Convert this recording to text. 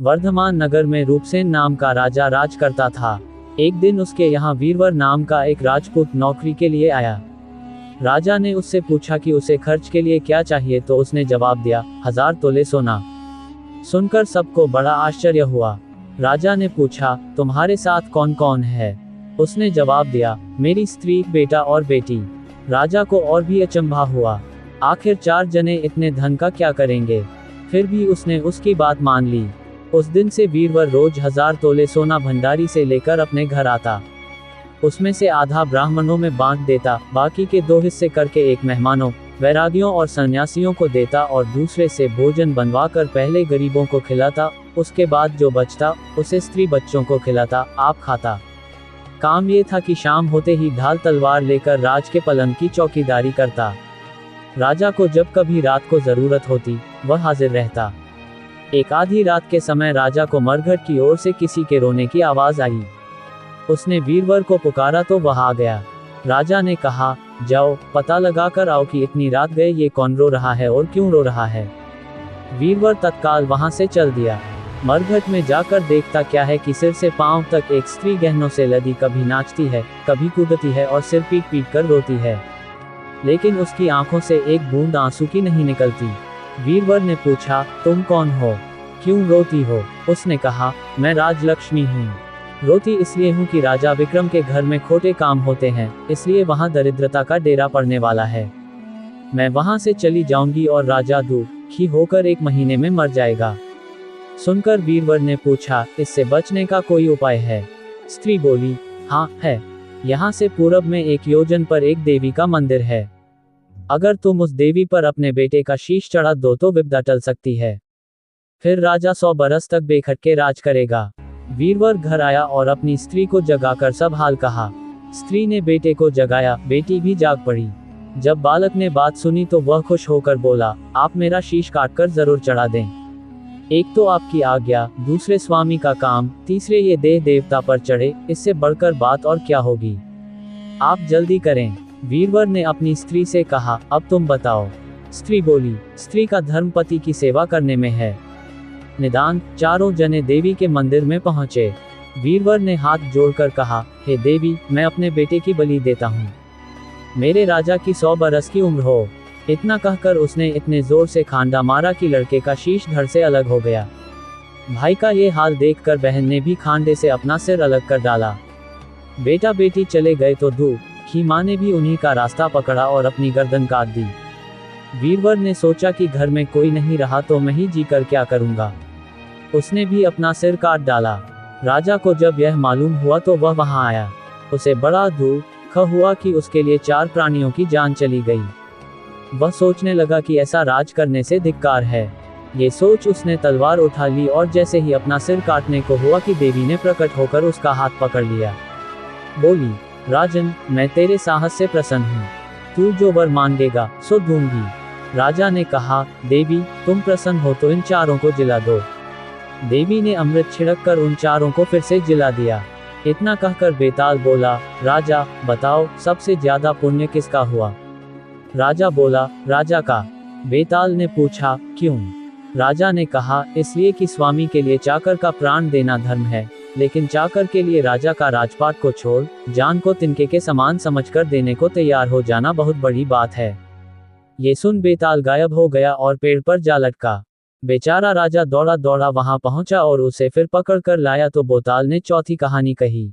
वर्धमान नगर में रूपसेन नाम का राजा राज करता था। एक दिन उसके यहाँ वीरवर नाम का एक राजपूत नौकरी के लिए आया। राजा ने उससे पूछा कि उसे खर्च के लिए क्या चाहिए, तो उसने जवाब दिया, 1000 तोले सोना। सुनकर सबको बड़ा आश्चर्य हुआ। राजा ने पूछा, तुम्हारे साथ कौन कौन है? उसने जवाब दिया, मेरी स्त्री, बेटा और बेटी। राजा को और भी अचंभा हुआ। आखिर 4 जने इतने धन का क्या करेंगे? फिर भी उसने उसकी बात मान ली। उस दिन से वीरवर रोज 1000 तोले सोना भंडारी से लेकर अपने घर आता। उसमें से आधा ब्राह्मणों में बांट देता, बाकी के 2 हिस्से करके एक मेहमानों, वैरागियों और सन्यासियों को देता और दूसरे से भोजन बनवाकर पहले गरीबों को खिलाता। उसके बाद जो बचता उसे स्त्री बच्चों को खिलाता, आप खाता। काम ये था कि शाम होते ही ढाल तलवार लेकर राज के पलंग की चौकीदारी करता। राजा को जब कभी रात को जरूरत होती, वह हाजिर रहता। एक आधी रात के समय राजा को मरघट की ओर से किसी के रोने की आवाज आई। उसने वीरवर को पुकारा तो वह आ गया। राजा ने कहा, जाओ पता लगा कर आओ कि इतनी रात गए ये कौन रो रहा है और क्यों रो रहा है। वीरवर तत्काल वहां से चल दिया। मरघट में जाकर देखता क्या है कि सिर से पांव तक एक स्त्री गहनों से लदी कभी नाचती है, कभी कूदती है और सिर पीट पीट कर रोती है, लेकिन उसकी आंखों से एक बूंद आंसू की नहीं निकलती। वीरवर ने पूछा, तुम कौन हो, क्यों रोती हो? उसने कहा, मैं राजलक्ष्मी हूँ। रोती इसलिए हूँ कि राजा विक्रम के घर में खोटे काम होते हैं, इसलिए वहाँ दरिद्रता का डेरा पड़ने वाला है। मैं वहाँ से चली जाऊंगी और राजा दुखी होकर 1 महीने में मर जाएगा। सुनकर वीरवर ने पूछा, इससे बचने का कोई उपाय है? स्त्री बोली, हाँ है। यहाँ से पूरब में 1 योजन पर एक देवी का मंदिर है। अगर तुम उस देवी पर अपने बेटे का शीश चढ़ा दो तो विपदा टल सकती है। फिर राजा 100 बरस तक बेखटके राज करेगा। वीरवर घर आया और अपनी स्त्री को जगाकर सब हाल कहा। स्त्री ने बेटे को जगाया, बेटी भी जाग पड़ी। जब बालक ने बात सुनी तो वह खुश होकर बोला, आप मेरा शीश काटकर जरूर चढ़ा दें। एक तो आपकी आज्ञा, दूसरे स्वामी का काम, तीसरे ये देह देवता पर चढ़े, इससे बढ़कर बात और क्या होगी? आप जल्दी करें। वीरवर ने अपनी स्त्री से कहा, अब तुम बताओ। स्त्री बोली, स्त्री का धर्म पति की सेवा करने में है। निदान 4 जने देवी के मंदिर में पहुंचे। वीरवर ने हाथ जोड़कर कहा, हे देवी, मैं अपने बेटे की बलि देता हूँ। मेरे राजा की 100 बरस की उम्र हो। इतना कहकर उसने इतने जोर से खांडा मारा कि लड़के का शीश धड़ से अलग हो गया। भाई का ये हाल देखकर बहन ने भी खांडे से अपना सिर अलग कर डाला। बेटा बेटी चले गए तो दुखी माँ ने भी उन्हीं का रास्ता पकड़ा और अपनी गर्दन काट दी। वीरवर ने सोचा कि घर में कोई नहीं रहा तो मैं ही जीकर क्या करूंगा। उसने भी अपना सिर काट डाला। राजा को जब यह मालूम हुआ तो वह वहां आया। उसे बड़ा दुख हुआ कि उसके लिए 4 प्राणियों की जान चली गई। वह सोचने लगा कि ऐसा राज करने से धिक्कार है। ये सोच उसने तलवार उठा ली और जैसे ही अपना सिर काटने को हुआ कि देवी ने प्रकट होकर उसका हाथ पकड़ लिया। बोली, राजन, मैं तेरे साहस से प्रसन्न हूँ। तू जो वर मांगेगा सो दूंगी। राजा ने कहा, देवी तुम प्रसन्न हो तो इन 4 को जिला दो। देवी ने अमृत छिड़क कर उन 4 को फिर से जिला दिया। इतना कहकर बेताल बोला, राजा बताओ सबसे ज्यादा पुण्य किसका हुआ? राजा बोला, राजा का। बेताल ने पूछा, क्यों? राजा ने कहा, इसलिए कि स्वामी के लिए चाकर का प्राण देना धर्म है, लेकिन चाकर के लिए राजा का राजपाट को छोड़ जान को तिनके के समान समझकर देने को तैयार हो जाना बहुत बड़ी बात है। ये सुन बेताल गायब हो गया और पेड़ पर जा लटका। बेचारा राजा दौड़ा दौड़ा वहां पहुंचा और उसे फिर पकड़ कर लाया तो बेताल ने चौथी कहानी कही।